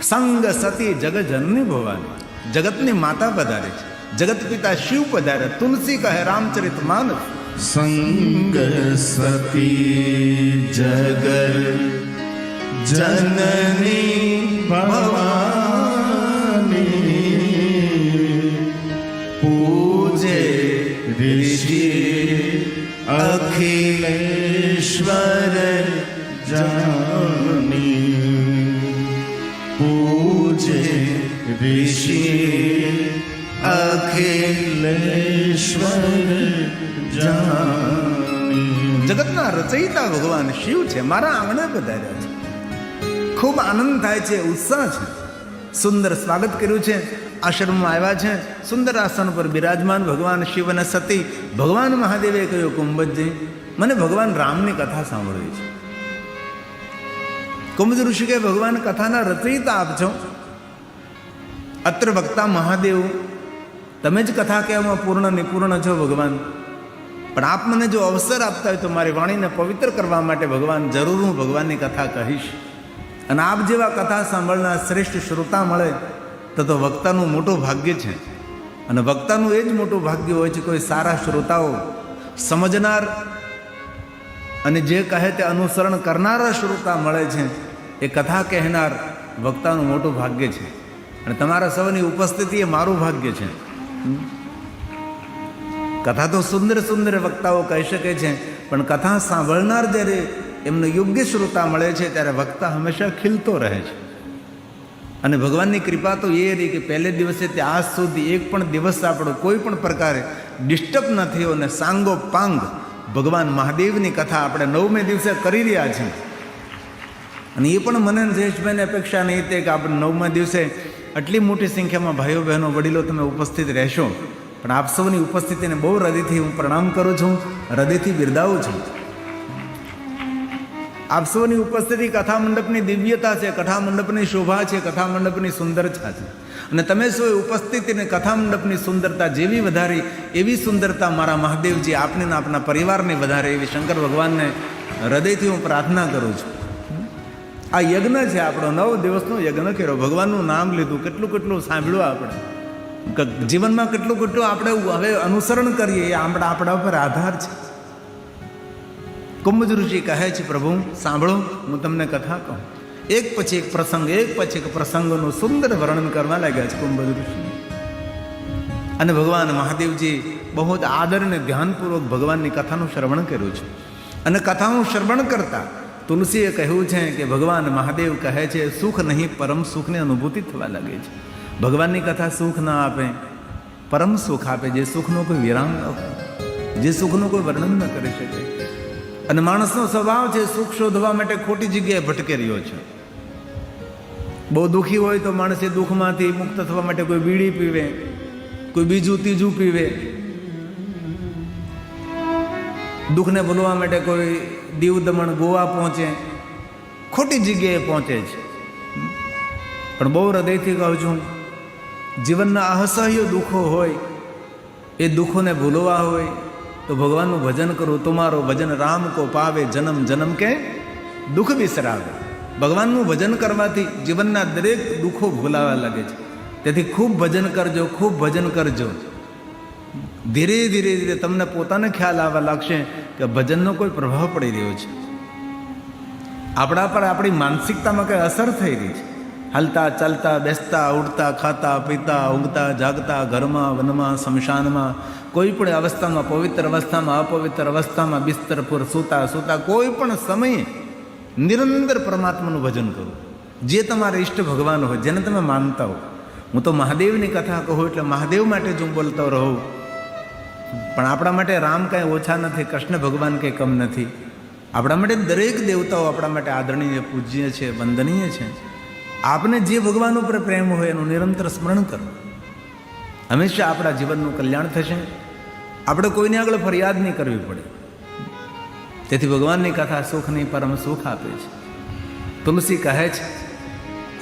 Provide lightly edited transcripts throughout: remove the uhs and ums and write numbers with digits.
સંગ સતી જગ જનની ભવાની, જગતની માતા પધારે છે, જગત પિતા શિવ પધારે. તુલસી કહે રામચરિત માનસ, સંગ સતી જગ જનની ભવાની, પૂજે ઋષિ અખિલેશ્વર જાની, પૂજે ઋષિ અખિલેશ્વર જાની. જગતના રચયિતા ભગવાન શિવ છે, મારા આંગણે પધાર્યા છે. ખૂબ આનંદ થાય છે, ઉત્સાહ છે. સુંદર સ્વાગત કર્યું છે, આશ્રમમાં આવ્યા છે. સુંદર આસન પર બિરાજમાન ભગવાન શિવ અને સતી. ભગવાન મહાદેવે કહ્યું, કુંભજી, મને ભગવાન રામની કથા સાંભળવી છે. કુંભજ ઋષિ કે ભગવાન કથાના રચયિતા આપ છો, અત્ર વક્તા મહાદેવ, તમે જ કથા કહેવામાં પૂર્ણ નિપૂર્ણ છો ભગવાન. પણ આપ મને જો અવસર આપતા હોય તો મારી વાણીને પવિત્ર કરવા માટે ભગવાન જરૂર હું ભગવાનની કથા કહીશ. અને આપ જેવા કથા સાંભળનાર શ્રેષ્ઠ શ્રોતા મળે તો વક્તાનું મોટું ભાગ્ય છે. અને વક્તાનું એ જ મોટું ભાગ્ય હોય છે, કોઈ સારા શ્રોતાઓ, સમજનાર અને જે કહે તે અનુસરણ કરનારા શ્રોતા મળે છે. એ કથા કહેનાર વક્તાનું મોટું ભાગ્ય છે. અને તમારા સૌની ઉપસ્થિતિ એ મારું ભાગ્ય છે. કથા તો સુંદર સુંદર વક્તાઓ કહી શકે છે, પણ કથા સાંભળનાર જ્યારે એમને યોગ્ય શ્રોતા મળે છે ત્યારે વક્તા હંમેશા ખીલતો રહે છે. અને ભગવાનની કૃપા તો એ રહી કે પહેલે દિવસે તે આજ સુધી એક પણ દિવસ આપણો કોઈ પણ પ્રકારે ડિસ્ટર્બ ન થયો. અને સાંગો પાંગ ભગવાન મહાદેવની કથા આપણે 9મે દિવસે કરી રહ્યા છીએ. અને એ પણ મને જયેશભાઈને અપેક્ષા નહીં હતી કે આપણે 9મા દિવસે આટલી મોટી સંખ્યામાં ભાઈઓ બહેનો વડીલો તમે ઉપસ્થિત રહેશો. પણ આપ સૌની ઉપસ્થિતિને બહુ હૃદયથી હું પ્રણામ કરું છું, હૃદયથી બિરદાવું છું. આપ સૌની ઉપસ્થિતિ કથા મંડપની દિવ્યતા છે, કથા મંડપની શોભા છે, કથા મંડપની સુંદરતા છે. અને તમે સૌ ઉપસ્થિતિને કથા મંડપની સુંદરતા જેવી વધારી એવી સુંદરતા મારા મહાદેવજી આપને આપના પરિવારને વધારે એવી શંકર ભગવાનને હૃદયથી હું પ્રાર્થના કરું છું. આ યજ્ઞ છે આપણો, 9 દિવસનો યજ્ઞ કર્યો, ભગવાનનું નામ લીધું, કેટલું કેટલું સાંભળ્યું આપણે, જીવનમાં કેટલું કેટલું આપણે હવે અનુસરણ કરીએ એ આપણા ઉપર આધાર છે. કુંભજ ઋષિ કહે છે, પ્રભુ સાંભળો, હું તમને કથા કહું. એક પછી એક પ્રસંગ, એક પછી એક પ્રસંગોનું સુંદર વર્ણન કરવા લાગ્યા છે કુંભજ ઋષિ. અને ભગવાન મહાદેવજી બહુ જ આદર અને ધ્યાનપૂર્વક ભગવાનની કથાનું શ્રવણ કર્યું છે. અને કથાનું શ્રવણ કરતા તુલસીએ કહ્યું છે કે ભગવાન મહાદેવ કહે છે, સુખ નહીં પરમ સુખની અનુભૂતિ થવા લાગે છે. ભગવાનની કથા સુખ ના આપે, પરમ સુખ આપે, જે સુખનો કોઈ વિરામ ન હોય, જે સુખનું કોઈ વર્ણન ન કરી શકે. અને માણસનો સ્વભાવ છે સુખ શોધવા માટે ખોટી જગ્યાએ ભટકી રહ્યો છે. બહુ દુઃખી હોય તો માણસ એ દુઃખમાંથી મુક્ત થવા માટે કોઈ બીડી પીવે, કોઈ બીજું ત્રીજું પીવે. દુઃખને ભૂલવા માટે કોઈ દીવ દમણ ગોવા પહોંચે, ખોટી જગ્યાએ પહોંચે છે. પણ બહુ હૃદયથી કહું છું, જીવનના અસહ્ય દુઃખો હોય, એ દુઃખોને ભૂલવા હોય તો ભગવાનનું ભજન કરું. તમારો ભજન રામ કો પાવે, જન્મ જન્મ કે દુઃખ બિસરાવે. ભગવાનનું ભજન કરવાથી જીવનના દરેક દુઃખો ભૂલાવા લાગે છે. તેથી ખૂબ ભજન કરજો, ખૂબ ભજન કરજો. ધીરે ધીરે ધીરે તમને પોતાને ખ્યાલ આવવા લાગશે કે ભજનનો કોઈ પ્રભાવ પડી રહ્યો છે. આપણા પર આપણી માનસિકતામાં કંઈ અસર થઈ રહી છે. હલતા ચાલતા, બેસતા ઉઠતા, ખાતા પીતા, ઊંઘતા જાગતા, ઘરમાં વનમાં સ્મશાનમાં, કોઈ પણ અવસ્થામાં, પવિત્ર અવસ્થામાં, અપવિત્ર અવસ્થામાં, બિસ્તર પર સૂતા સૂતા, કોઈ પણ સમયે નિરંતર પરમાત્માનું ભજન કરો. જે તમારા ઈષ્ટ ભગવાન હોય, જેને તમે માનતા હો. હું તો મહાદેવની કથા કહું એટલે મહાદેવ માટે જ હું બોલતો રહું. પણ આપણા માટે રામ કાંઈ ઓછા નથી, કૃષ્ણ ભગવાન કંઈ કમ નથી. આપણા માટે દરેક દેવતાઓ આપણા માટે આદરણીય, પૂજ્ય છે, વંદનીય છે. આપને જે ભગવાન ઉપર પ્રેમ હોય એનું નિરંતર સ્મરણ કરો. હંમેશા આપણા જીવનનું કલ્યાણ થશે. આપણે કોઈને આગળ ફરિયાદ નહીં કરવી પડે. તેથી ભગવાનની કથા સુખની પરમ સુખ આપે છે. તુલસી કહે છે,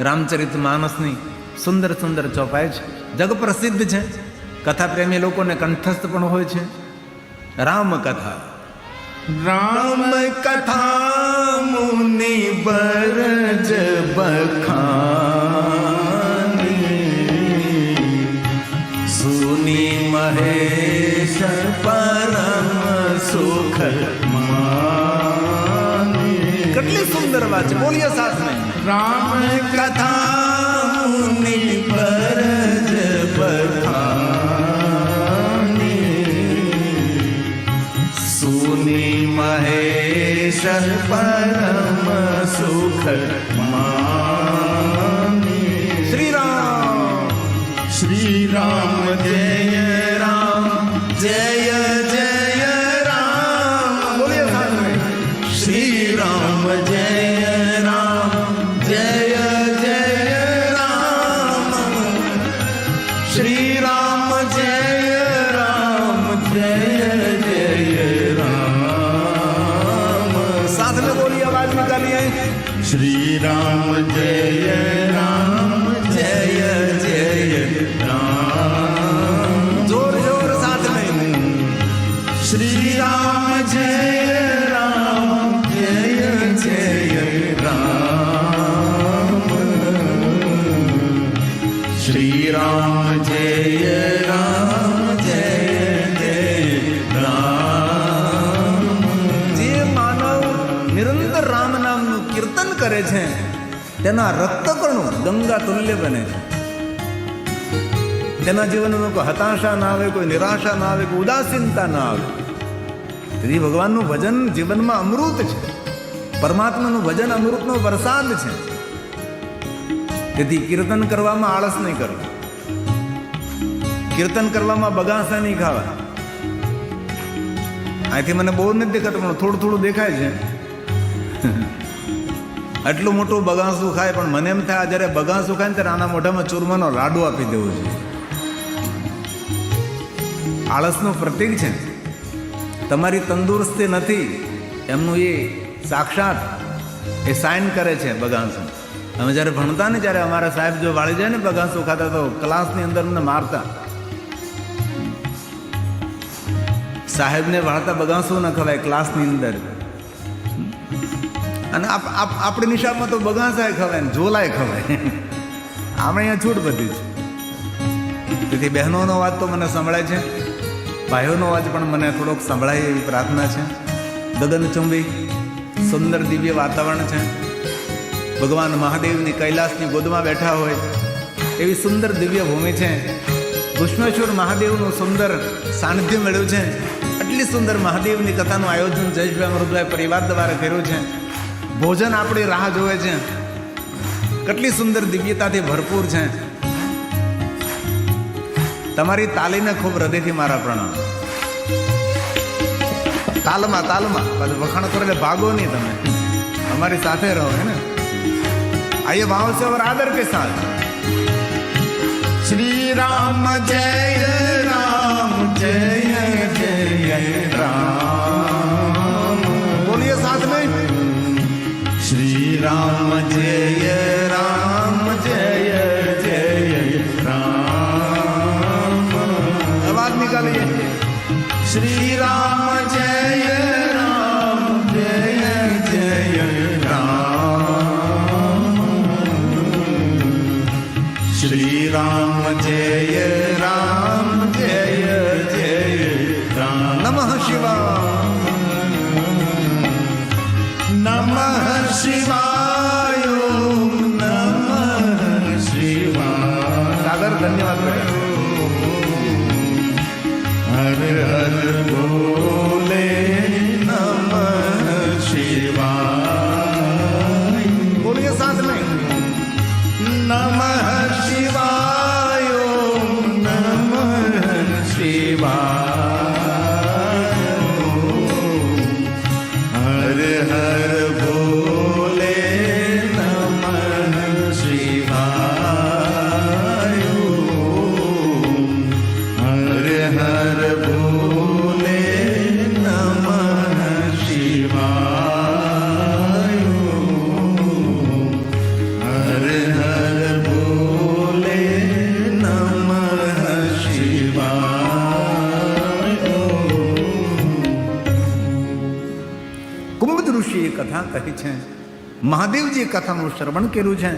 રામચરિત માનસની સુંદર સુંદર ચોપાઈ છે, જગ પ્રસિદ્ધ છે. કથા પ્રેમી લોકોને કંઠસ્થ પણ હોય છે. રામ કથા, રામ કથા મુનિ બરજ બખાન, વાત છે. બોલીએ સાથ में राम कथा मुनि परज बखानी सुनी महेश परम सुख मानी. श्री राम जय राम जय जय राम. बोलिए साथ में श्री राम जय राम जय जय राम. श्री राम जय राम जय जय राम. साथ में बोलिए, आवाज निकालिए. श्री राम जय राम जय जय राम. जोर जोर साथ में. श्री राम जय राम जय जय राम. श्री राम जय राम जय जय राम. જે માનવ નિરંતર રામ નામનું કીર્તન કરે છે તેના રક્તકણો ગંગા તુલ્ય બને છે. તેના જીવનમાં કોઈ હતાશા ના આવે, કોઈ નિરાશા ના આવે, કોઈ ઉદાસીનતા ના આવે. તેથી ભગવાનનું ભજન જીવનમાં અમૃત છે. પરમાત્માનું ભજન અમૃતનો વરસાદ છે. તેથી કીર્તન કરવામાં આળસ નહીં કરવું, કીર્તન કરવામાં બગાસા નહીં ખાવા. અહીંથી મને બહુ નથી દેખાતું પણ થોડું થોડું દેખાય છે. આટલું મોટું બગાસું ખાય પણ મને એમ થાય જ્યારે બગાસું ખાય ને ત્યારે આના મોઢામાં ચૂરમાનો લાડુ આપી દેવો જોઈએ. આળસનું પ્રતીક છે. તમારી તંદુરસ્તી નથી એમનું એ સાક્ષાત એ સાઇન કરે છે બગાસું. અમે જ્યારે ભણતા ને ત્યારે અમારા સાહેબ જો વાળી જાય ને બગાસું ખાતા તો ક્લાસની અંદર અમને મારતા. સાહેબને વાળતા બગાસું ન ખવાય ક્લાસની અંદર. અને આપણી નિશાળમાં તો બગાસાય ખવાય ને ઝોલાય ખવાય. આપણે અહીંયા છૂટ બધી છે. તેથી બહેનોનો અવાજ તો મને સંભળાય છે, ભાઈઓનો અવાજ પણ મને થોડોક સંભળાય એવી પ્રાર્થના છે. ગગનચુંબી સુંદર દિવ્ય વાતાવરણ છે. ભગવાન મહાદેવની કૈલાસની ગોદમાં બેઠા હોય એવી સુંદર દિવ્ય ભૂમિ છે. ભૂષ્મેશ્વર મહાદેવનું સુંદર સાનિધ્ય મળ્યું છે. આટલી સુંદર મહાદેવની કથાનું આયોજન જયેશભાઈ અમૃતભાઈ પરિવાર દ્વારા કર્યું છે. ભોજન આપણી રાહ જોવે છે. કેટલી સુંદર દિવ્યતાથી ભરપૂર છે. તમારી તાલીને ખૂબ હૃદયથી મારા પ્રણામ. તાલમાં તાલમાં પાછું વખાણ કરો એટલે ભાગો નહીં તમે, અમારી સાથે રહો હે ને. आइए भाव से और आदर के साथ. श्री राम जय राम जय जय राम. बोलिए साथ में. श्री राम जय राम जय जय राम. आवाज निकालिए. श्री राम जय राम जय जय राम. श्री राम जय राम जय जय राम. नमः शिवाय. नमः शिवाय ओम नमः शिवाय. सागर धन्यवाद बेटा. हर हर बोले नमः शिवाय. बोलिए साथ में. नमः शिवाय ओम नमः शिवाय. हर हर बोले नमः शिवाय. हर हर बोले नमः शिवाय. हर हर बोले नमः शिवाय. કુંભજ ઋષિએ કથા કહી છે. મહાદેવજીએ કથાનું શ્રવણ કર્યું છે.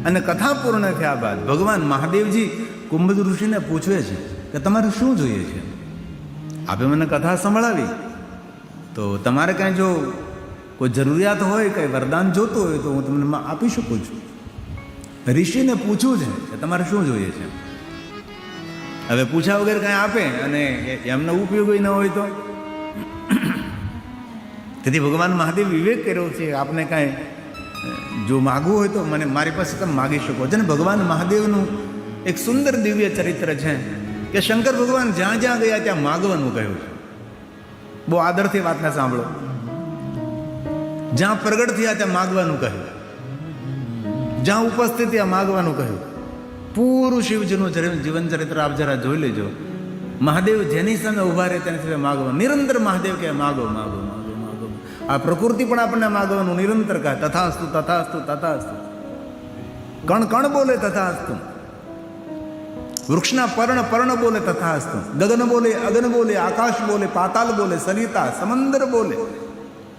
અને કથા પૂર્ણ થયા બાદ ભગવાન મહાદેવજી કુંભજ ઋષિને પૂછવે છે કે તમારે શું જોઈએ છે. આપે મને કથા સંભળાવી તો તમારે કાંઈ જો કોઈ જરૂરિયાત હોય, કંઈ વરદાન જોતું હોય તો હું તમને આપી શકું છું. ઋષિને પૂછવું છે કે તમારે શું જોઈએ છે. હવે પૂછ્યા વગર કાંઈ આપે અને એમને ઉપયોગી ન હોય તો. તેથી ભગવાન મહાદેવ વિવેક કર્યો છે, આપને કાંઈ જો માગવું હોય તો મને મારી પાસે તમે માગી શકો છો. અને ભગવાન મહાદેવનું એક સુંદર દિવ્ય ચરિત્ર છે કે શંકર ભગવાન જ્યાં જ્યાં ગયા ત્યાં માગવાનું કહ્યું છે. બહુ આદરથી વાતને સાંભળો. જ્યાં પ્રગટ થયા ત્યાં માગવાનું કહ્યું, જ્યાં ઉપસ્થિત ત્યાં માગવાનું કહ્યું. પૂરું શિવજીનું જીવન ચરિત્ર આપ જરા જોઈ લેજો. મહાદેવ જેની સામે ઉભા રહે તેની સામે માગવાનું. નિરંતર મહાદેવ કહે માગો માગો માગો માગો. આ પ્રકૃતિ પણ આપણને માગવાનું નિરંતર કહે તથાસ્તુ તથાસ્તુ તથાસ્તુ. કણ કણ બોલે તથાસ્તુ. વૃક્ષના પર્ણ બોલે તથાસ્તુ. ગગન બોલે, અગન બોલે, આકાશ બોલે, પાતાલ બોલે, સરિતા સમંદર બોલે,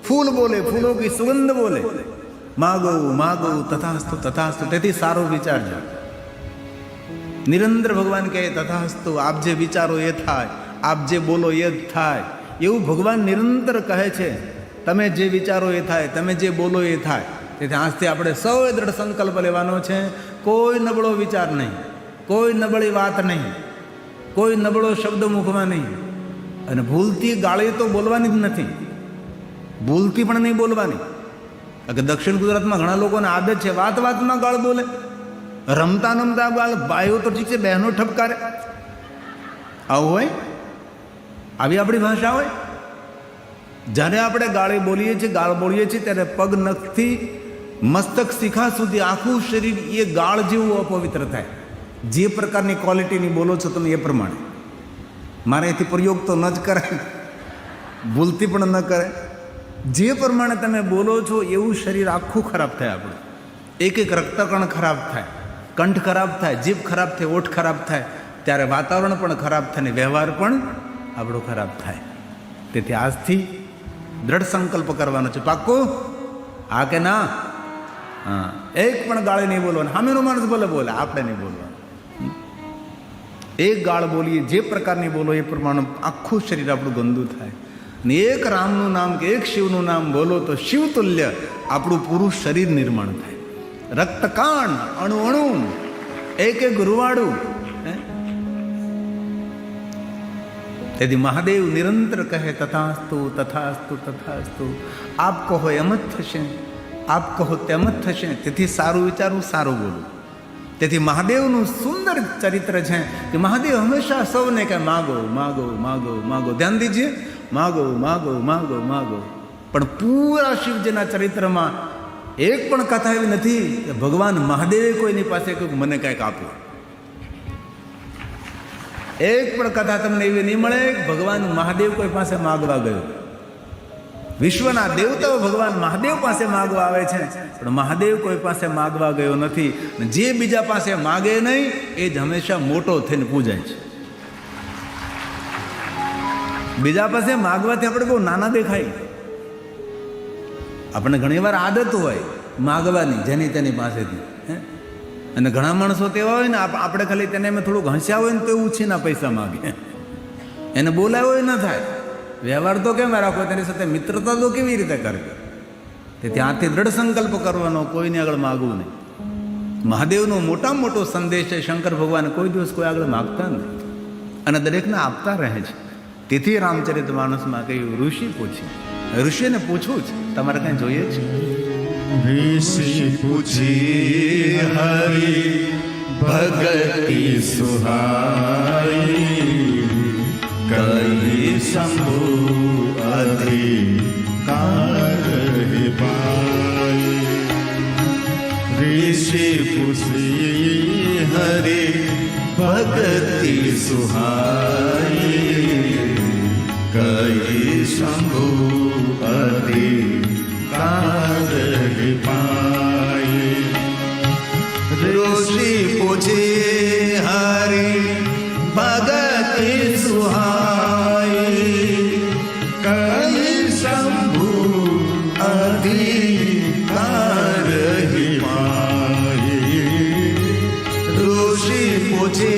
ફૂલ બોલે, ફૂલો કી સુગંધ બોલે. માગો માગો તથાસ્તુ તથાસ્તુ. તેથી સારો વિચારજો. નિરંતર ભગવાન કહે તથાસ્તુ. આપ જે વિચારો એ થાય, આપ જે બોલો એ જ થાય. એવું ભગવાન નિરંતર કહે છે. તમે જે વિચારો એ થાય, તમે જે બોલો એ થાય. તેથી આજથી આપણે સૌએ દ્રઢ સંકલ્પ લેવાનો છે. કોઈ નબળો વિચાર નહીં, કોઈ નબળી વાત નહીં, કોઈ નબળો શબ્દ મુખમાં નહીં. અને ભૂલથી ગાળી તો બોલવાની જ નથી, ભૂલથી પણ નહીં બોલવાની. કે દક્ષિણ ગુજરાતમાં ઘણા લોકોને આદત છે વાત વાતમાં ગાળ બોલે, રમતા રમતા ગાળ. ભાઈઓ તો ઠીક છે, બહેનો ઠપકારે. આવું હોય, આવી આપણી ભાષા હોય. જ્યારે આપણે ગાળી બોલીએ છીએ, ગાળ બોલીએ છીએ ત્યારે પગ નખથી મસ્તક શિખા સુધી આખું શરીર એ ગાળ જેવું અપવિત્ર થાય. જે પ્રકારની ક્વોલિટીની બોલો છો તમે એ પ્રમાણે. મારે એથી પ્રયોગ તો ન જ કરાય, ભૂલથી પણ ન કરે. જે પ્રમાણે તમે બોલો છો એવું શરીર આખું ખરાબ થાય આપણું. એક એક રક્તકણ ખરાબ થાય, કંઠ ખરાબ થાય, જીભ ખરાબ થાય, ઓઠ ખરાબ થાય. ત્યારે વાતાવરણ પણ ખરાબ થાય ને વ્યવહાર પણ આપણો ખરાબ થાય. તેથી આજથી દ્રઢ સંકલ્પ કરવાનો છે. પાક્કું? હા કે ના? હા. એક પણ ગાળી નહીં બોલવાનું. સામેનો માણસ બોલે બોલે, આપણે નહીં બોલવાનું. એક ગાળ બોલીએ, જે પ્રકારની બોલો એ પ્રમાણે આખું શરીર આપણું ગંદુ થાય. ને એક રામનું નામ કે એક શિવનું નામ બોલો તો શિવતુલ્ય આપણું પૂરું શરીર નિર્માણ થાય. રક્તકાણ અણુ અણુ, એક એક રૂવાડું. તેથી મહાદેવ નિરંતર કહે તથાસ્તુ તથાસ્તુ તથાસ્તુ. આપ કહો એમ જ થશે, આપ કહો તેમ જ થશે. તેથી સારું વિચારવું, સારું બોલવું. તેથી મહાદેવનું સુંદર ચરિત્ર છે કે મહાદેવ હંમેશા સૌને કહે માગો માગો માગો માગો. ધ્યાન દીજીએ, માગો માગો માગો માગો. પણ પૂરા શિવજીના ચરિત્રમાં એક પણ કથા એવી નથી કે ભગવાન મહાદેવે કોઈની પાસે કહ્યું મને કંઈક આપો. એક પણ કથા તમને એવી નહીં મળે કે ભગવાન મહાદેવ કોઈ પાસે માગવા ગયો. વિશ્વના દેવતાઓ ભગવાન મહાદેવ પાસે માગવા આવે છે, પણ મહાદેવ કોઈ પાસે માગવા ગયો નથી. જે બીજા પાસે માગે નહીં એ જ હંમેશા મોટો થઈને પૂજાય છે. બીજા પાસે માગવાથી આપણે બહુ નાના દેખાય. આપણને ઘણી વાર આદત હોય માગવાની જેની તેની પાસેથી. અને ઘણા માણસો તેવા હોય ને, આપણે ખાલી તેને મેં થોડુંક હસ્યા હોય ને તો એવું ઉછીના પૈસા માગે. એને બોલાવ્યો હોય ન થાય. વ્યવહાર તો કેમ રાખવો, તેની સાથે મિત્રતા તો કેવી રીતે કરવી. તે ત્યાંથી દ્રઢ સંકલ્પ કરવાનો, કોઈને આગળ માગવું નહીં. મહાદેવનો મોટામાં મોટો સંદેશ છે, શંકર ભગવાન કોઈ દિવસ કોઈ આગળ માગતા નથી અને દરેકને આપતા રહે છે. તેથી રામચરિત માનસમાં કહ્યું ઋષિ પૂછી. ઋષિને પૂછવું છે તમારે કઈ જોઈએ છે? ऋषि पूछी हरि भगति सुहाई, कही शंभु अधिकार पाई. ऋषि पूछी हरि भगति सुहाई, कही शंभु अधिकार पाई. ऋषि पूछे हरि भगति सुहाई, कही शंभु अधिकार पाई. ऋषि पूछे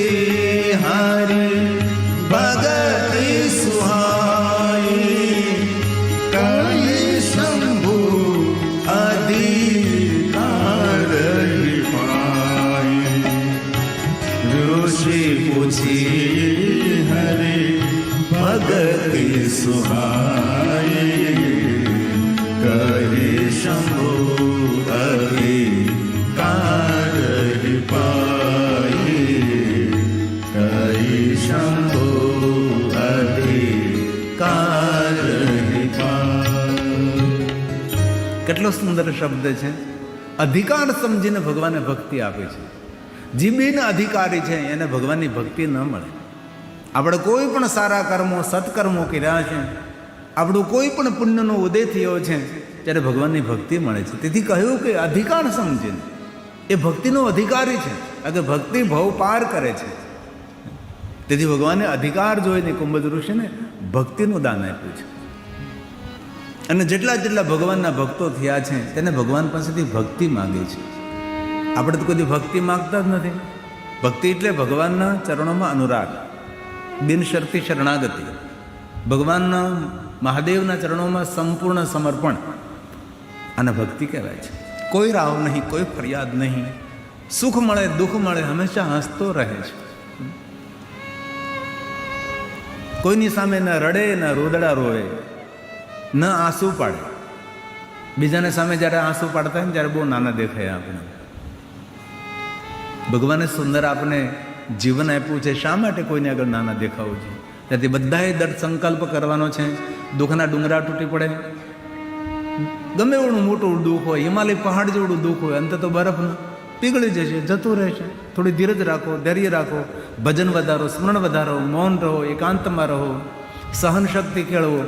हरि भगति सुहाई, कही शंभु सुहाए कहे शंभु अधिकार पाए कहे शंभु अधिकार पाए। કેટલો સુંદર શબ્દ છે. અધિકાર સમજીને ભગવાને ભક્તિ આપી છે. જે બિન અધિકારી છે એને ભગવાનની ભક્તિ ન મળે. આપણે કોઈ પણ સારા કર્મો સત્કર્મો કર્યા છે, આપણું કોઈ પણ પુણ્યનો ઉદય થયો છે ત્યારે ભગવાનની ભક્તિ મળે છે. તેથી કહ્યું કે અધિકાર સમજીને, એ ભક્તિનો અધિકારી છે, કે ભક્તિ ભવ પાર કરે છે. તેથી ભગવાને અધિકાર જોઈને કુંભજ ઋષિને ભક્તિનું દાન આપ્યું છે. અને જેટલા જેટલા ભગવાનના ભક્તો થયા છે તેને ભગવાન પાસેથી ભક્તિ માગે છે. આપણે તો કોઈ ભક્તિ માગતા જ નથી. ભક્તિ એટલે ભગવાનના ચરણોમાં અનુરાગ, બિનશરતી શરણાગતિ, ભગવાનના મહાદેવના ચરણોમાં સંપૂર્ણ સમર્પણ, આને ભક્તિ કહેવાય છે. કોઈ રાવ નહીં, કોઈ ફરિયાદ નહીં, સુખ મળે દુઃખ મળે હંમેશા હસતો રહે છે. કોઈની સામે ન રડે ન રોદડા રોવે, ન આંસુ પાડે. બીજાને સામે જ્યારે આંસુ પાડતા હોય ને ત્યારે બહુ નાના દેખાય આપણે. ભગવાને સુંદર આપણે જીવન આપ્યું છે, શા માટે કોઈને આગળ નાના દેખાવું છે? ત્યાંથી બધાએ દૃઢ સંકલ્પ કરવાનો છે. દુઃખના ડુંગરા તૂટી પડે, ગમે એવડું મોટું દુઃખ હોય, હિમાલય પહાડ જેવડું દુઃખ હોય, અંત તો બરફનું પીગળી જશે, જતું રહેશે. થોડી ધીરજ રાખો, ધૈર્ય રાખો, ભજન વધારો, સ્મરણ વધારો, મૌન રહો, એકાંતમાં રહો, સહન શક્તિ કેળવો.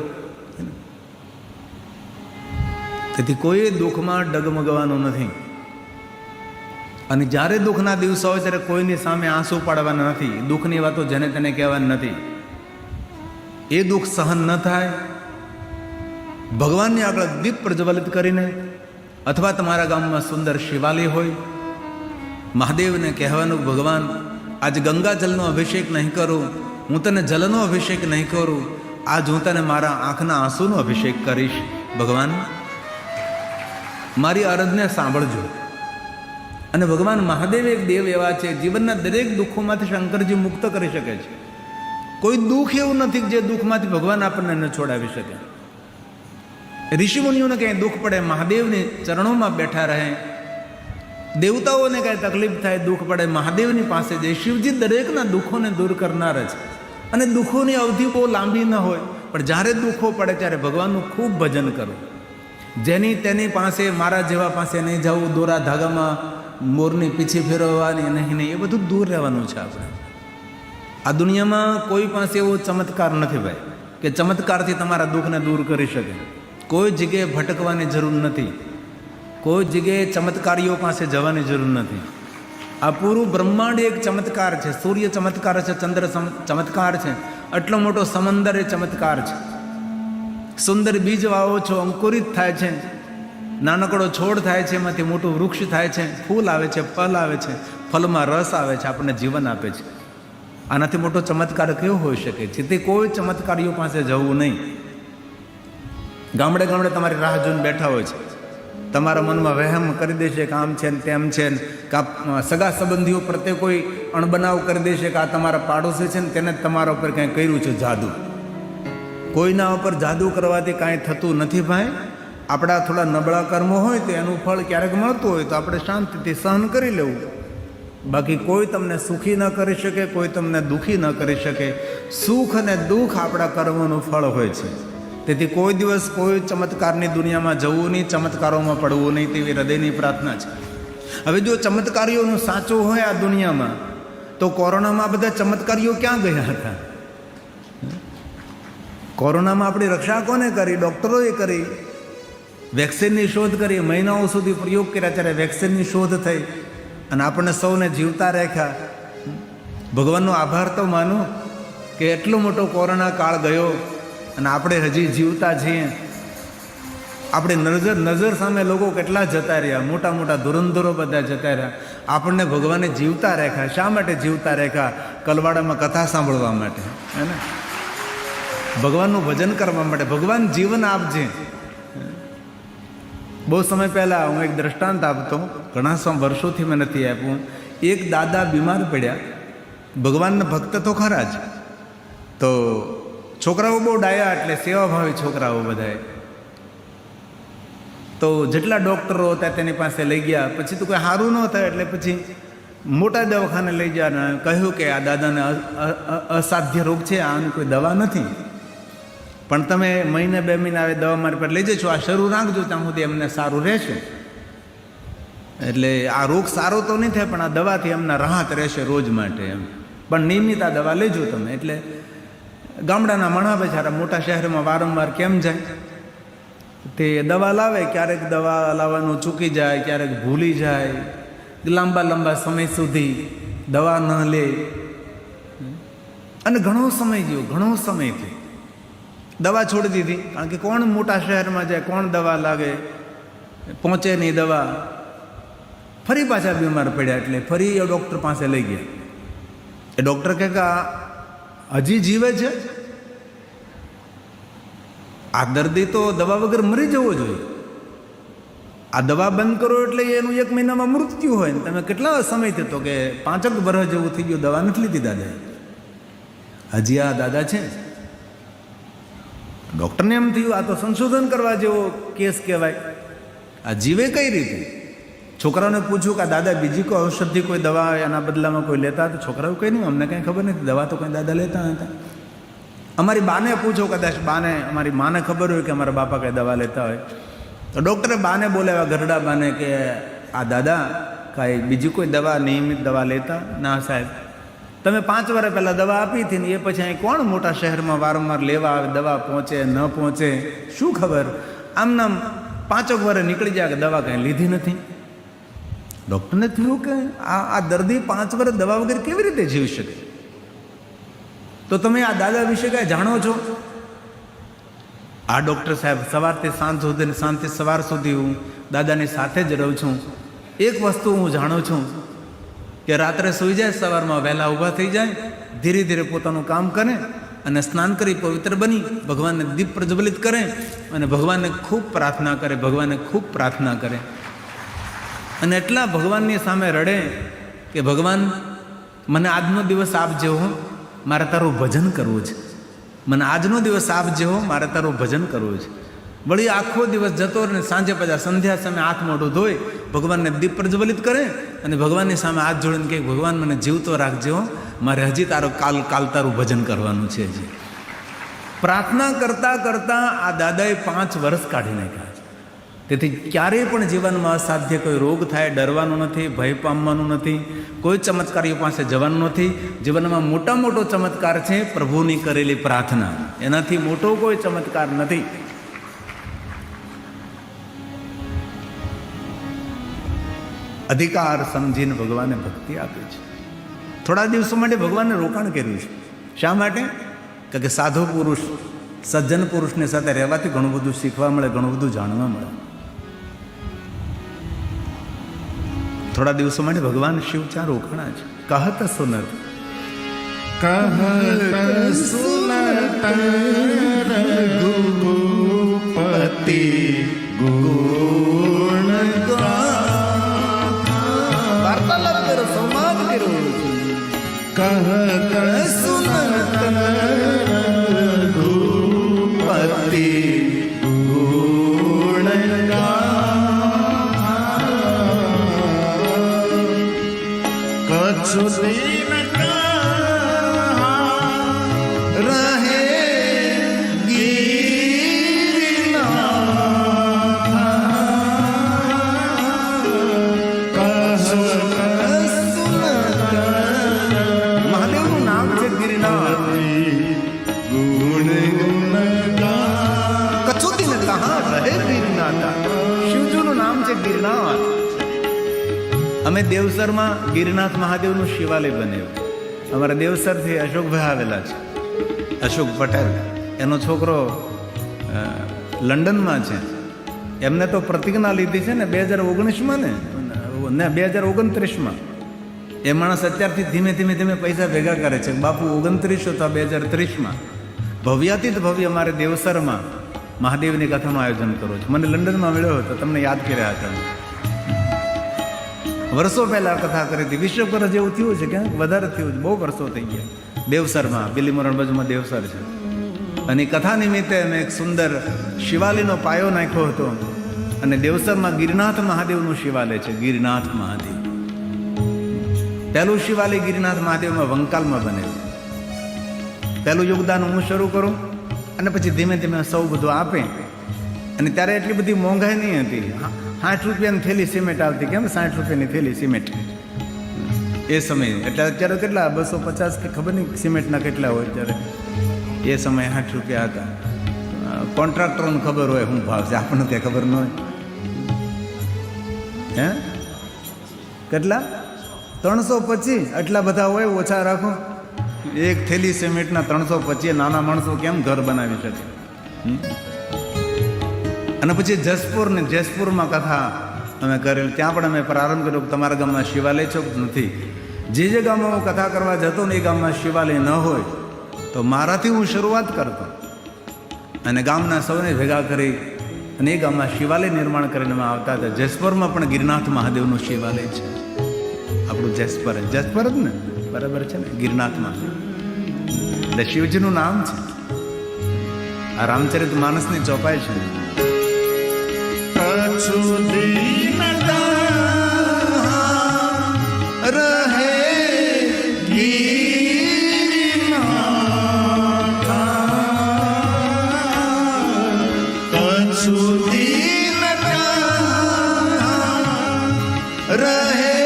તેથી કોઈ દુઃખમાં ડગમગવાનું નથી. અને જ્યારે દુઃખના દિવસો હોય ત્યારે કોઈની સામે આંસુ પાડવાના નથી. દુઃખની વાતો જેને તેને કહેવાની નથી. એ દુઃખ સહન ન થાય, ભગવાનની આગળ દીપ પ્રજ્વલિત કરીને, અથવા તમારા ગામમાં સુંદર શિવાલય હોય, મહાદેવને કહેવાનું, ભગવાન આજ ગંગાજલનો અભિષેક નહીં કરું, હું તને જલનો અભિષેક નહીં કરું, આજ હું તને મારા આંખના આંસુનો અભિષેક કરીશ. ભગવાન મારી અરજને સાંભળજો. અને ભગવાન મહાદેવ એક દેવ એવા છે, જીવનના દરેક દુઃખોમાંથી શંકરજી મુક્ત કરી શકે છે. કોઈ દુઃખ એવું નથી જે દુઃખમાંથી ભગવાન આપણને ન છોડાવી શકે. ઋષિમુનિઓને કંઈ દુઃખ પડે, મહાદેવની ચરણોમાં બેઠા રહે. દેવતાઓને કાંઈ તકલીફ થાય, દુઃખ પડે, મહાદેવની પાસે જાય. શિવજી દરેકના દુઃખોને દૂર કરનાર જ. અને દુઃખોની અવધિ બહુ લાંબી ન હોય, પણ જ્યારે દુઃખો પડે ત્યારે ભગવાનનું ખૂબ ભજન કરો. જેની તેની પાસે, મારા જેવા પાસે નહીં જવું, દોરા ધાગામાં મોરની પીછી ફેરવવાની નહીં, એ બધું દૂર રહેવાનું છે. આપણે આ દુનિયામાં કોઈ પાસે એવો ચમત્કાર નથી ભાઈ કે ચમત્કારથી તમારા દુઃખને દૂર કરી શકે. કોઈ જગ્યાએ ભટકવાની જરૂર નથી, કોઈ જગ્યાએ ચમત્કારીઓ પાસે જવાની જરૂર નથી. આ પૂરું બ્રહ્માંડ એક ચમત્કાર છે. સૂર્ય ચમત્કાર છે, ચંદ્ર ચમત્કાર છે, આટલો મોટો સમંદર એ ચમત્કાર છે. સુંદર બીજ વાવો છો, અંકુરિત થાય છે, નાનકડો છોડ થાય છે, એમાંથી મોટું વૃક્ષ થાય છે, ફૂલ આવે છે, ફળ આવે છે, ફળમાં રસ આવે છે, આપણને જીવન આપે છે. આનાથી મોટો ચમત્કાર કેવો હોઈ શકે છે? તે કોઈ ચમત્કારીઓ પાસે જવું નહીં. ગામડે ગામડે તમારી રાહ જોઈને બેઠા હોય છે, તમારા મનમાં વહેમ કરી દેશે કે આમ છે ને તેમ છે ને, કાં સગા સંબંધીઓ પ્રત્યે કોઈ અણબનાવ કરી દેશે કે આ તમારા પાડોશી છે ને તેને તમારા ઉપર કંઈ કર્યું છે જાદુ. કોઈના ઉપર જાદુ કરવાથી કાંઈ થતું નથી ભાઈ. આપણા થોડા નબળા કર્મો હોય તો એનું ફળ ક્યારેક મળતું હોય તો આપણે શાંતિથી સહન કરી લેવું. બાકી કોઈ તમને સુખી ન કરી શકે, કોઈ તમને દુઃખી ન કરી શકે. સુખ અને દુઃખ આપણા કર્મોનું ફળ હોય છે. તેથી કોઈ દિવસ કોઈ ચમત્કારની દુનિયામાં જવું નહીં, ચમત્કારોમાં પડવું નહીં, તેવી હૃદયની પ્રાર્થના છે. હવે જો ચમત્કારીઓનું સાચું હોય આ દુનિયામાં, તો કોરોનામાં બધા ચમત્કારીઓ ક્યાં ગયા હતા? કોરોનામાં આપણી રક્ષા કોને કરી? ડૉક્ટરોએ કરી. વેક્સિનની શોધ કરી, મહિનાઓ સુધી પ્રયોગ કર્યા, ત્યારે વેક્સિનની શોધ થઈ અને આપણને સૌને જીવતા રાખ્યા. ભગવાનનો આભાર તો માનો કે એટલો મોટો કોરોના કાળ ગયો અને આપણે હજી જીવતા છીએ. આપણે નજર સામે લોકો કેટલા જતા રહ્યા, મોટા મોટા ધુરંધરો બધા જતા રહ્યા. આપણને ભગવાને જીવતા રાખ્યા. શા માટે જીવતા રાખ્યા? કલવાડામાં કથા સાંભળવા માટે, હે ને? ભગવાનનું ભજન કરવા માટે. ભગવાન જીવન આપજે. બહુ સમય પહેલાં હું એક દ્રષ્ટાંત આપતો, ઘણા વર્ષોથી મેં નથી આપ્યું. એક દાદા બીમાર પડ્યા, ભગવાનના ભક્ત તો ખરા જ, તો છોકરાઓ બહુ ડાયા, એટલે સેવાભાવી છોકરાઓ બધાએ. તો જેટલા ડૉક્ટરો હતા તેની પાસે લઈ ગયા. પછી તો કોઈ સારું ન થાય એટલે પછી મોટા દવાખાને લઈ ગયા ને કહ્યું કે આ દાદાને અસાધ્ય રોગ છે, આની કોઈ દવા નથી, પણ તમે મહિને 2 મહિના આવે દવા મારી પર લઈ જશો, આ શરૂ રાખજો, ત્યાં સુધી એમને સારું રહેશે. એટલે આ રોગ સારો તો નહીં થાય, પણ આ દવાથી એમને રાહત રહેશે રોજ માટે એમ, પણ નિયમિત આ દવા લેજો તમે. એટલે ગામડાના મણા બેચારા મોટા શહેરમાં વારંવાર કેમ જાય, તે દવા લાવે, ક્યારેક દવા લાવવાનું ચૂકી જાય, ક્યારેક ભૂલી જાય, લાંબા સમય સુધી દવા ન લે, અને ઘણો સમય ગયો, ઘણો સમય થયો, દવા છોડી દીધી. કારણ કે કોણ મોટા શહેરમાં જાય, કોણ દવા લાગે, પહોંચે નહીં દવા. ફરી પાછા બીમાર પડ્યા, એટલે ફરી એ ડૉક્ટર પાસે લઈ ગયા. એ ડૉક્ટર કહે કે હજી જીવે છે, આ દર્દી તો દવા વગર મરી જવો જોઈએ, આ દવા બંધ કરો એટલે એનું 1 મહિનામાં મૃત્યુ હોય. ને તમે કેટલા સમયથી, તો કે 5 વર્ષ જેવું થઈ ગયું, દવા નથી લીધી દાદાએ, હજી આ દાદા છે. ડૉક્ટરને એમ થયું આ તો સંશોધન કરવા જેવો કેસ કહેવાય, આ જીવે કઈ રીતે. છોકરાઓને પૂછ્યું કે દાદા બીજી કોઈ ઔષધિ કોઈ દવા એના બદલામાં કોઈ લેતા? તો છોકરાઓ કંઈ નહીં, અમને કંઈ ખબર નથી, દવા તો કંઈ દાદા લેતા હતા. અમારી બાને પૂછો, કદાચ બાને, અમારી માને ખબર હોય કે અમારા બાપા કંઈ દવા લેતા હોય. તો ડૉક્ટરે બાને બોલાવ્યા, ગરડા બાને, કે આ દાદા કાંઈ બીજી કોઈ દવા, નિયમિત દવા લેતા? ના સાહેબ, તમે 5 વર્ષ પહેલાં દવા આપી હતી ને એ પછી અહીં કોણ મોટા શહેરમાં વારંવાર લેવા આવે, દવા પહોંચે ન પહોંચે, શું ખબર. આમનામ 5 વર્ષ નીકળી જાય કે દવા કંઈ લીધી નથી. ડૉક્ટરને થયું કે આ દર્દી 5 વર્ષ દવા વગર કેવી રીતે જીવી શકે? તો તમે આ દાદા વિશે કાંઈ જાણો છો? આ ડૉક્ટર સાહેબ સવારથી સાંજ સુધી, સાંજથી સવાર સુધી હું દાદાની સાથે જ રહું છું. એક વસ્તુ હું જાણું છું કે રાત્રે સૂઈ જાય, સવારમાં વહેલા ઊભા થઈ જાય, ધીરે ધીરે પોતાનું કામ કરે અને સ્નાન કરી પવિત્ર બની ભગવાનને દીપ પ્રજ્વલિત કરે અને ભગવાનને ખૂબ પ્રાર્થના કરે, ભગવાનને ખૂબ પ્રાર્થના કરે. અને એટલા ભગવાનની સામે રડે કે ભગવાન મને આજનો દિવસ આપજો, મારે તારું ભજન કરવું છે, મને આજનો દિવસ આપજો, મારે તારું ભજન કરવું છે. વળી આખો દિવસ જતો રહે, સાંજે પાછા સંધ્યા સમયે હાથ મોઢું ધોઈ ભગવાનને દીપ પ્રજ્વલિત કરે અને ભગવાનની સામે હાથ જોડીને કહે ભગવાન મને જીવતો રાખજો, મારે હજી તારું કાલ તારું ભજન કરવાનું છે. હજી પ્રાર્થના કરતાં કરતાં આ દાદાએ 5 વર્ષ કાઢી નાખ્યા છે. તેથી ક્યારેય પણ જીવનમાં અસાધ્ય કોઈ રોગ થાય ડરવાનું નથી, ભય પામવાનું નથી, કોઈ ચમત્કારીઓ પાસે જવાનું નથી. જીવનમાં મોટો ચમત્કાર છે પ્રભુની કરેલી પ્રાર્થના, એનાથી મોટો કોઈ ચમત્કાર નથી. અધિકાર સમજીને ભગવાને ભક્તિ આપી છે. થોડા દિવસો માટે ભગવાનને રોકાણ કર્યું છે. શા માટે? કારણ કે સાધુ પુરુષ, સજ્જન પુરુષની સાથે રહેવાથી ઘણું બધું શીખવા મળે, ઘણું બધું જાણવા મળે. થોડા દિવસો માટે ભગવાન શિવ ત્યાં રોકાણા છે. કહત સુનત રઘુપતિ ગુણ વાર્તાલાપ કર્યો, સંવાદ કર્યો. કહત સુનત રઘુપતિ ગુણ કछु દિન રહે મહાદેવનું નામ છે ગિરિનાથ. કચ્છુ દિન કહા રહે ગિરિનાથ. શિવજીનું નામ છે ગિરિનાથ. અમે દેવસરમાં ગિરિનાથ મહાદેવનું શિવાલય બનાવ્યું. અમારા દેવસરથી અશોકભાઈ આવેલા છે, અશોક પટેલ. એનો છોકરો લંડનમાં છે. એમને તો પ્રતિજ્ઞા લીધી છે ને 2019માં ને 2029માં. એ માણસ અત્યારથી ધીમે ધીમે પૈસા ભેગા કરે છે. બાપુ 29 તો 2030માં ભવ્યાતીત ભવ્ય અમારે દેવસરમાં મહાદેવની કથાનું આયોજન કરું છું. મને લંડનમાં મળ્યો હતો, તમને યાદ કર્યા હતા. વર્ષો પહેલા કથા કરી હતી. 20 વર્ષ જેવું થયું છે, ક્યાંક વધારે થયું છે, બહુ વર્ષો થઈ ગયા. દેવસરમાં બિલીમોરણ બાજુમાં દેવસર છે. અને કથા નિમિત્તે અમે એક સુંદર શિવાલયનો પાયો નાખ્યો હતો. અને દેવસરમાં ગિરનાથ મહાદેવનું શિવાલય છે. ગિરનાથ મહાદેવ પહેલું શિવાલય ગિરનાથ મહાદેવમાં વંકાલમાં બનેલું. પહેલું યોગદાન હું શરૂ કરું અને પછી ધીમે ધીમે સૌ બધું આપે. અને ત્યારે એટલી બધી મોંઘાઈ નહીં હતી. 60 રૂપિયાની થેલી સિમેન્ટ આવતી. કેમ 60 રૂપિયાની થેલી સિમેન્ટ એ સમયે? એટલે અત્યારે કેટલા 250 કે ખબર નહીં સિમેન્ટના કેટલા હોય અત્યારે. એ સમયે 60 રૂપિયા હતા. કોન્ટ્રાક્ટરોને ખબર હોય શું ભાવ છે, આપણને ત્યાં ખબર ન હોય. હે કેટલા? 325. આટલા બધા હોય, ઓછા રાખો. એક થેલી સિમેન્ટના 325. નાના માણસો કેમ ઘર બનાવી શકે? અને પછી જસપુરમાં કથા અમે કરેલી. ત્યાં પણ અમે પ્રારંભ કર્યો કે તમારા ગામમાં શિવાલય છે નથી. જે ગામમાં હું કથા કરવા જતો ને એ ગામમાં શિવાલય ન હોય તો મારાથી હું શરૂઆત કરતો અને ગામના સૌને ભેગા કરી અને એ ગામમાં શિવાલય નિર્માણ કરીને અમે આવતા હતા. જસપુરમાં પણ ગિરનાથ મહાદેવનું શિવાલય છે. આપણું જસપર જ ને, બરાબર છે ને? ગિરનાથ મહાદેવ એટલે શિવજીનું નામ છે. આ રામચરિત માનસની ચોપાઈ છે. રહે ગિરનાથ કછુદીન રહે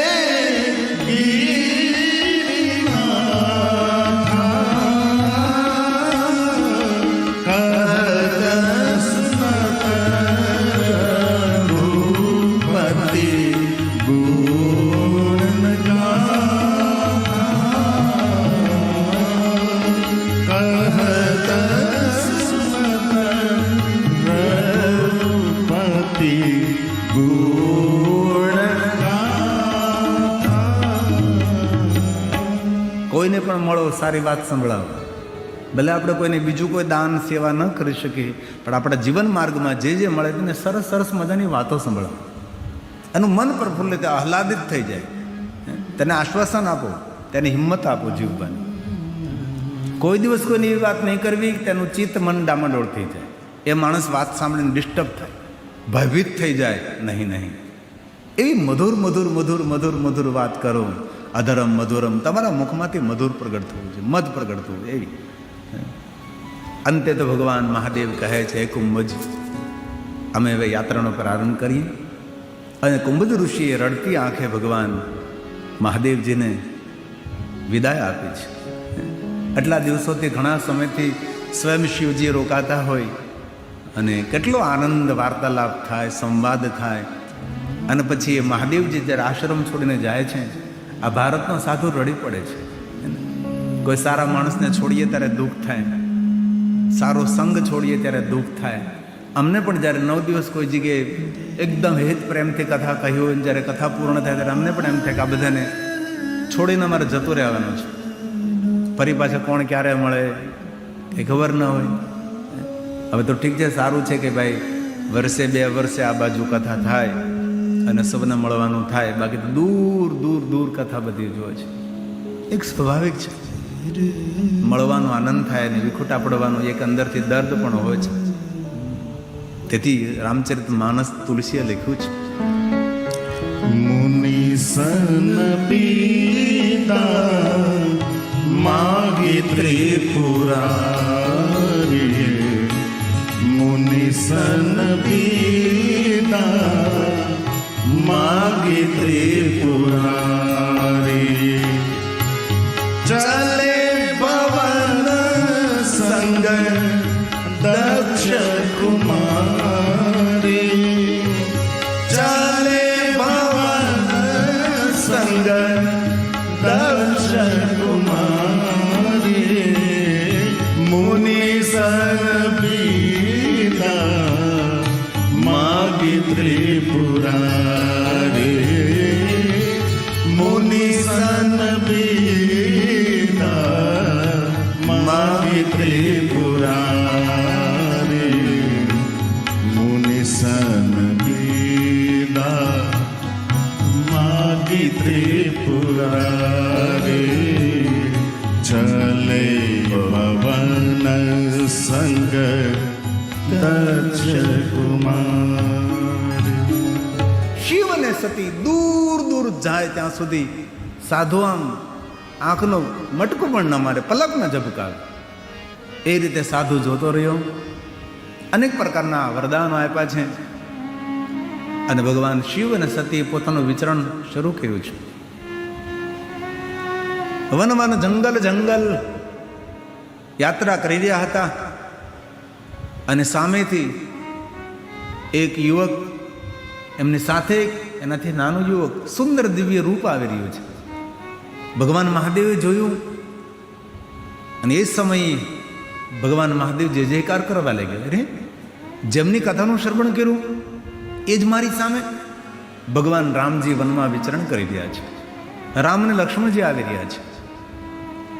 કોઈને પણ મળો, સારી વાત સંભળાવો. ભલે આપણે કોઈને બીજું કોઈ દાન સેવા ન કરી શકીએ, પણ આપણા જીવન માર્ગમાં જે મળે તેને સરસ સરસ મજાની વાતો સંભળાવો. એનું મન પ્રફુલ્લિત, આહલાદિત થઈ જાય. તેને આશ્વાસન આપો, તેને હિંમત આપો જીવવાની. કોઈ દિવસ કોઈની એવી વાત નહીં કરવી કે તેનું ચિત્ત મન ડામાડોળ થઈ જાય. એ માણસ વાત સાંભળીને ડિસ્ટર્બ થાય, ભયભીત થઈ જાય. નહીં એવી મધુર વાત કરો. અધરમ મધુરમ, તમારા મુખમાંથી મધુર પ્રગટ થવું છે, મધ પ્રગટ થવું એવી. અંતે તો ભગવાન મહાદેવ કહે છે, કુંભજ અમે હવે યાત્રાનો પ્રારંભ કરીએ. અને કુંભજ ઋષિએ રડતી આંખે ભગવાન મહાદેવજીને વિદાય આપી છે. આટલા દિવસોથી, ઘણા સમયથી સ્વયં શિવજી રોકાતા હોય અને કેટલો આનંદ, વાર્તાલાપ થાય, સંવાદ થાય. અને પછી એ મહાદેવજી જ્યારે આશ્રમ છોડીને જાય છે, આ ભારતનો સાધુ રડી પડે છે. કોઈ સારા માણસને છોડીએ ત્યારે દુઃખ થાય, સારો સંગ છોડીએ ત્યારે દુઃખ થાય. અમને પણ જ્યારે 9 દિવસ કોઈ જગ્યાએ એકદમ હિત પ્રેમથી કથા કહી હોય, જ્યારે કથા પૂર્ણ થાય ત્યારે અમને પણ એમ થાય કે આ બધાને છોડીને અમારે જતું રહેવાનું છે. ફરી પાછા કોણ ક્યારે મળે એ ખબર ન હોય. હવે તો ઠીક છે, સારું છે કે ભાઈ વર્ષે 2 વર્ષે આ બાજુ કથા થાય અને સૌને મળવાનું થાય. બાકી તો દૂર કથા બધી જોવે છે. એક સ્વાભાવિક છે, મળવાનો આનંદ થાય ને વિખૂટા પડવાનું એક અંદરથી દર્દ પણ હોય છે. તેથી રામચરિત માનસ તુલસીએ લખ્યું છે, મુનિ સન પીતા માગી ત્રિપુરારી. મુનિ સન પીતા માગી ત્રિપુરારી. ચલે પવન સંગ દક્ષ કુમારી. ચલે પવન સંગ દક્ષ કુમારી. મુનિ સન પીતા માગી ત્રિપુરારી. મુનિ સન પીતા માગી ત્રિપુરારી. મુનિ સન પીતા માગી ત્રિપુરારી. ચલે પવન સંગ દક્ષ કુમાર. શિવ અને સતી દૂર દૂર જાય ત્યાં સુધી સાધુ આમ આંખનો મટકો પણ ન મારે, પલક ન ઝબકાવે. એ રીતે સાધુ જોતો રહ્યો. અનેક પ્રકારના વરદાનો આપ્યા છે અને ભગવાન શિવ અને સતીએ પોતાનું વિચરણ શરૂ કર્યું છે. વનમાં જંગલ યાત્રા કરી રહ્યા હતા અને સામેથી એક યુવક, એમની સાથે એનાથી નાનું યુવક, સુંદર દિવ્ય રૂપ આવી રહ્યું છે. ભગવાન મહાદેવે જોયું અને એ સમયે ભગવાન મહાદેવ જય જયકાર કરવા લાગ્યા. અરે, જેમની કથાનું શ્રવણ કર્યું એ જ મારી સામે. ભગવાન રામજી વનમાં વિચરણ કરી રહ્યા છે. રામ અને લક્ષ્મણજી આવી રહ્યા છે.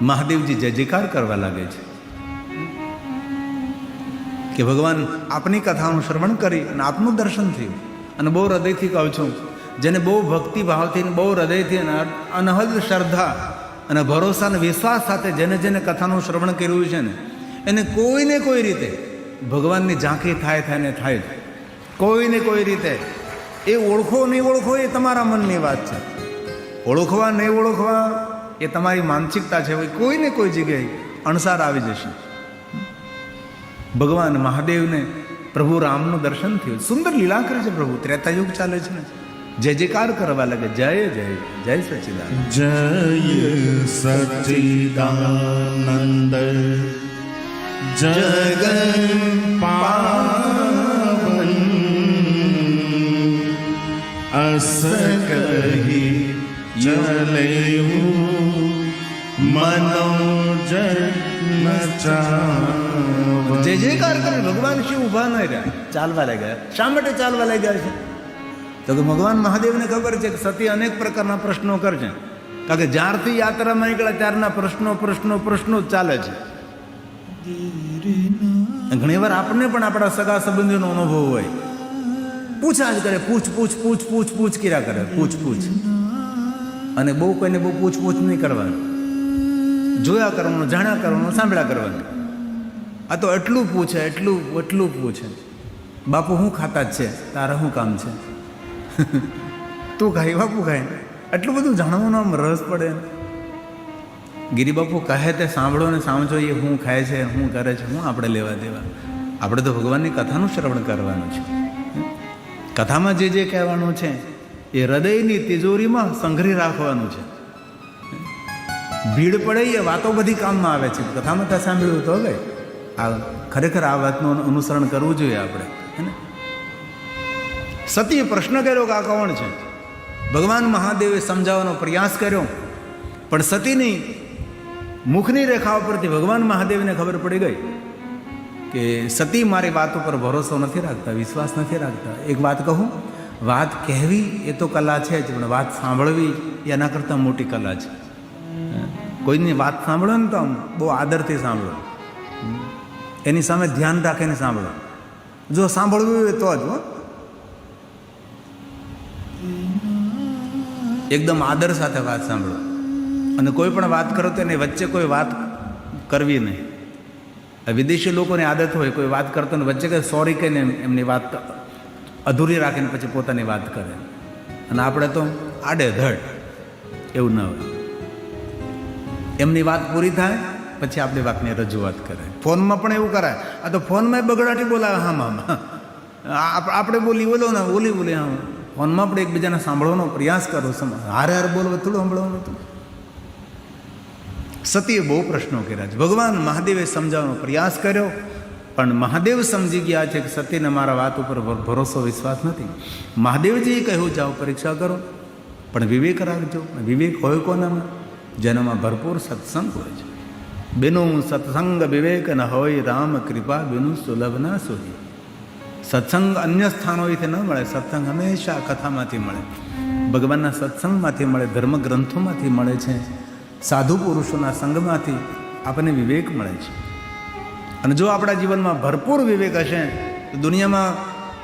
મહાદેવજી જય જયકાર કરવા લાગે છે કે ભગવાન આપની કથાનું શ્રવણ કરી અને આપનું દર્શન થયું. અને બહુ હૃદયથી કહું છું, જેને બહુ ભક્તિ ભાવથી, બહુ હૃદયથી અને અનહદ શ્રદ્ધા અને ભરોસા અને વિશ્વાસ સાથે જેને જેને કથાનું શ્રવણ કર્યું છે ને, એને કોઈને કોઈ રીતે ભગવાનની ઝાંખી થાય ને થાય. કોઈને કોઈ રીતે એ ઓળખો નહીં ઓળખો એ તમારા મનની વાત છે. ઓળખવા નહીં ઓળખવા એ તમારી માનસિકતા છે. કોઈને કોઈ જગ્યાએ અણસાર આવી જશે. ભગવાન મહાદેવને પ્રભુ રામનું દર્શન થયું. સુંદર લીલા કરે છે પ્રભુ. ત્રેતાયુગ ચાલે છે ને, જય જયકાર કરવા લાગે. જય જય જય સચ્ચિદાનંદ. જય સચ્ચિદાનંદ જગન પાવન અસ કહી ચલેવું મનોજ નચાવ. જય જયકાર કરે. ભગવાન શિવ ઉભા ન રહ્યા, ચાલવા લાગ્યા. શા માટે ચાલવા લાગ્યા છે? તો કે ભગવાન મહાદેવને ખબર છે કે સતી અનેક પ્રકારના પ્રશ્નો કરશે. કારણ કે જ્યારથી યાત્રામાં નીકળ્યા ત્યારના પ્રશ્નો જ ચાલે છે. ઘણી વાર આપણને પણ આપણા સગા સંબંધીનો અનુભવ હોય. પૂછા જ કરે, પૂછ કર્યા કરે, પૂછ. અને બહુ કોઈને બહુ પૂછ નહીં કરવાનું. જોયા કરવાનું, જાણ્યા કરવાનું, સાંભળ્યા કરવાનું. આ તો એટલું પૂછે, એટલું પૂછે. બાપુ હું ખાતા જ છે, તારા શું કામ છે? તું ખાઈ, બાપુ ખાય. એટલું બધું જાણવાનું આમ રસ પડે. ગિરિબાપુ કહે તે સાંભળો ને સમજો. એ શું ખાય છે, શું કરે છે, શું આપણે લેવા દેવા? આપણે તો ભગવાનની કથાનું શ્રવણ કરવાનું છે. કથામાં જે કહેવાનું છે એ હૃદયની તિજોરીમાં સંઘરી રાખવાનું છે. ભીડ પડે એ વાતો બધી કામમાં આવે છે. કથામાં ત્યાં સાંભળ્યું તો હવે આ ખરેખર આ વાતનું અનુસરણ કરવું જોઈએ આપણે. સતીએ પ્રશ્ન કર્યો કે આ કોણ છે? ભગવાન મહાદેવે સમજાવવાનો પ્રયાસ કર્યો, પણ સતીની મુખની રેખા ઉપરથી ભગવાન મહાદેવને ખબર પડી ગઈ કે સતી મારી વાત ઉપર ભરોસો નથી રાખતા, વિશ્વાસ નથી રાખતા. એક વાત કહું, વાત કહેવી એ તો કલા છે જ, પણ વાત સાંભળવી એના કરતાં મોટી કલા છે. કોઈની વાત સાંભળો ને તો આમ બહુ આદરથી સાંભળો, એની સામે ધ્યાન રાખીને સાંભળો. જો સાંભળવું હોય તો જ એકદમ આદર સાથે વાત સાંભળો. અને કોઈ પણ વાત કરો તો એની વચ્ચે કોઈ વાત કરવી નહીં. વિદેશી લોકોની આદત હોય, કોઈ વાત કરતો ને વચ્ચે કંઈ સોરી કહીને એમની વાત અધૂરી રાખીને પછી પોતાની વાત કરે. અને આપણે તો આડે ધડ એવું ન હોય. એમની વાત પૂરી થાય પછી આપણી વાતની રજૂઆત કરે. ફોનમાં પણ એવું કરાય. આ તો ફોનમાં બગડાટી બોલાવે. હા આપણે બોલી બોલો ને બોલી હા. ફોનમાં આપણે એકબીજાને સાંભળવાનો પ્રયાસ કરો. હારે બોલો થોડું સાંભળવાનું હતું. સતીએ બહુ પ્રશ્નો કર્યા છે. ભગવાન મહાદેવે સમજાવવાનો પ્રયાસ કર્યો, પણ મહાદેવ સમજી ગયા છે કે સતીને મારા વાત ઉપર ભરોસો વિશ્વાસ નથી. મહાદેવજીએ કહ્યું જાઓ પરીક્ષા કરો, પણ વિવેક રાખજો. વિવેક હોય કોનામાં? જેનામાં ભરપૂર સત્સંગ હોય છે. બેનું સત્સંગ વિવેક ન હોય, રામ કૃપા બેનું સુલભ ના સોઈ. સત્સંગ અન્ય સ્થાનોથી ન મળે. સત્સંગ હંમેશા કથામાંથી મળે, ભગવાનના સત્સંગમાંથી મળે, ધર્મ ગ્રંથોમાંથી મળે છે, સાધુ પુરુષોના સંગમાંથી આપણને વિવેક મળે છે. અને જો આપણા જીવનમાં ભરપૂર વિવેક હશે તો દુનિયામાં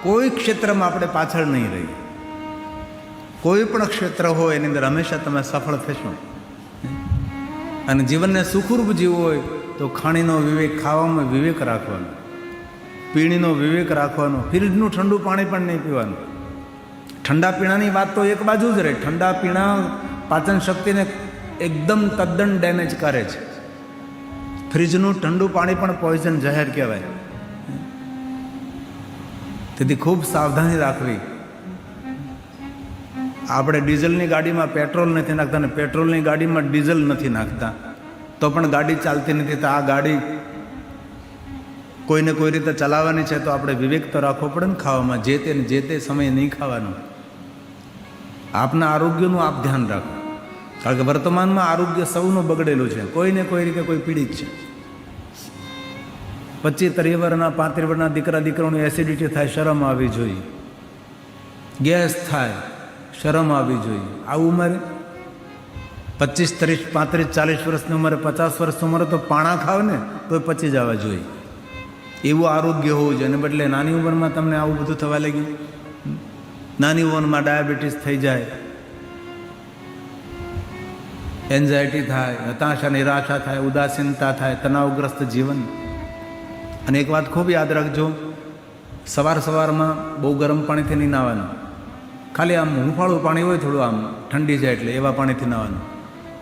કોઈ ક્ષેત્રમાં આપણે પાછળ નહીં રહીએ. કોઈ પણ ક્ષેત્ર હોય એની અંદર હંમેશા તમે સફળ થશો. અને જીવનને સુખરૂપ જીવવું હોય તો ખાણીનો વિવેક, ખાવામાં વિવેક રાખવાનો, પીણીનો વિવેક રાખવાનો, ફ્રીજનું ઠંડુ પાણી પણ નહીં પીવાનું. ઠંડા પીણાની વાત તો એક બાજુ જ રહે. ઠંડા પીણા પાચન શક્તિને એકદમ તદ્દન ડેમેજ કરે છે. ફ્રીજનું ઠંડુ પાણી પણ પોઈઝન, જહેર કહેવાય. તેથી ખૂબ સાવધાની રાખવી. આપણે ડીઝલની ગાડીમાં પેટ્રોલ નથી નાખતા ને પેટ્રોલની ગાડીમાં ડીઝલ નથી નાખતા તો પણ ગાડી ચાલતી નથી. તો આ ગાડી કોઈને કોઈ રીતે ચલાવવાની છે તો આપણે વિવેક તો રાખવો પડે ને ખાવામાં. જે તે સમયે નહીં ખાવાનું. આપના આરોગ્યનું આપ ધ્યાન રાખો, કારણ કે વર્તમાનમાં આરોગ્ય સૌનું બગડેલું છે. કોઈને કોઈ રીતે કોઈ પીડિત છે. 25-30 વર્ષના 35 વર્ષના દીકરા દીકરાઓની એસિડિટી થાય, શરમ આવવી જોઈએ. ગેસ થાય, શરમ આવવી જોઈએ. આ ઉંમરે 25, 30, 35, 40 વર્ષની ઉંમરે, 50 વર્ષની ઉંમરે તો પાણા ખાવ ને તો પચી જવા જોઈએ. એવું આરોગ્ય હોવું જોઈએ. અને બદલે નાની ઉંમરમાં તમને આવું બધું થવા લાગ્યું. નાની ઉંમરમાં ડાયાબિટીસ થઈ જાય, એન્ઝાયટી થાય, હતાશા નિરાશા થાય, ઉદાસીનતા થાય, તણાવગ્રસ્ત જીવન. અને એક વાત ખૂબ યાદ રાખજો, સવારમાં બહુ ગરમ પાણીથી નહીં નાહવાનું. ખાલી આમ હુંફાળું પાણી હોય, થોડું આમ ઠંડી જાય એટલે એવા પાણીથી નાહવાનું.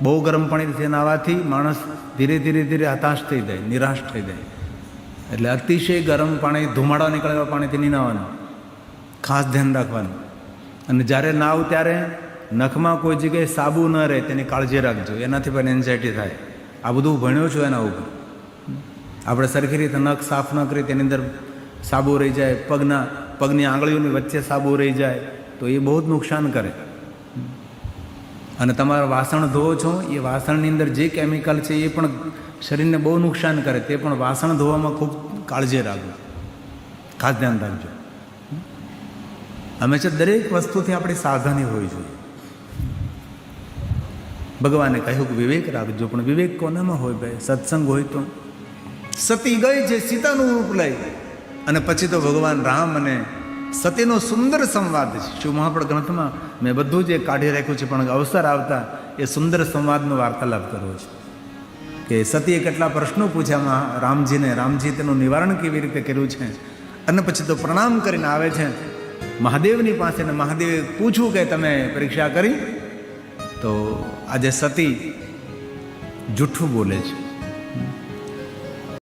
બહુ ગરમ પાણીથી નાહવાથી માણસ ધીરે ધીરે હતાશ થઈ જાય, નિરાશ થઈ જાય. એટલે અતિશય ગરમ પાણી, ધુમાડા નીકળે એવા પાણીથી નહીં નાહવાનું. ખાસ ધ્યાન રાખવાનું. અને જ્યારે નાવ ત્યારે નખમાં કોઈ જગ્યાએ સાબુ ન રહે તેની કાળજી રાખજો. એનાથી પણ એન્ઝાયટી થાય. આ બધું ભણ્યો છું એના ઉપર. આપણે સરખી રીતે નખ સાફ ન કરીએ તેની અંદર સાબુ રહી જાય, પગની આંગળીઓની વચ્ચે સાબુ રહી જાય તો એ બહુ જ નુકસાન કરે. અને તમારા વાસણ ધોવો છો, એ વાસણની અંદર જે કેમિકલ છે એ પણ શરીરને બહુ નુકસાન કરે. તે પણ વાસણ ધોવામાં ખૂબ કાળજી રાખજો, ખાસ ધ્યાન રાખજો. હંમેશા દરેક વસ્તુથી આપણી સાવધાની હોવી જોઈએ. ભગવાને કહ્યું કે વિવેક રાખજો, પણ વિવેક કોનામાં હોય ભાઈ? સત્સંગ હોય તો. સતી ગઈ છે સીતાનું રૂપ લઈ, અને પછી તો ભગવાન રામ અને સતીનો સુંદર સંવાદ છે. શિવ મહાપુર ગ્રંથમાં મેં બધું જ કાઢી રાખ્યું છે, પણ અવસર આવતા એ સુંદર સંવાદનો વાર્તાલાપ કરવો છે. કે સતીએ કેટલા પ્રશ્નો પૂછ્યા રામજીને, રામજી તેનું નિવારણ કેવી રીતે કર્યું છે. અને પછી તો પ્રણામ કરીને આવે છે મહાદેવની પાસે, ને મહાદેવે પૂછ્યું કે તમે પરીક્ષા કરી? તો આજે સતી જૂઠું બોલે છે.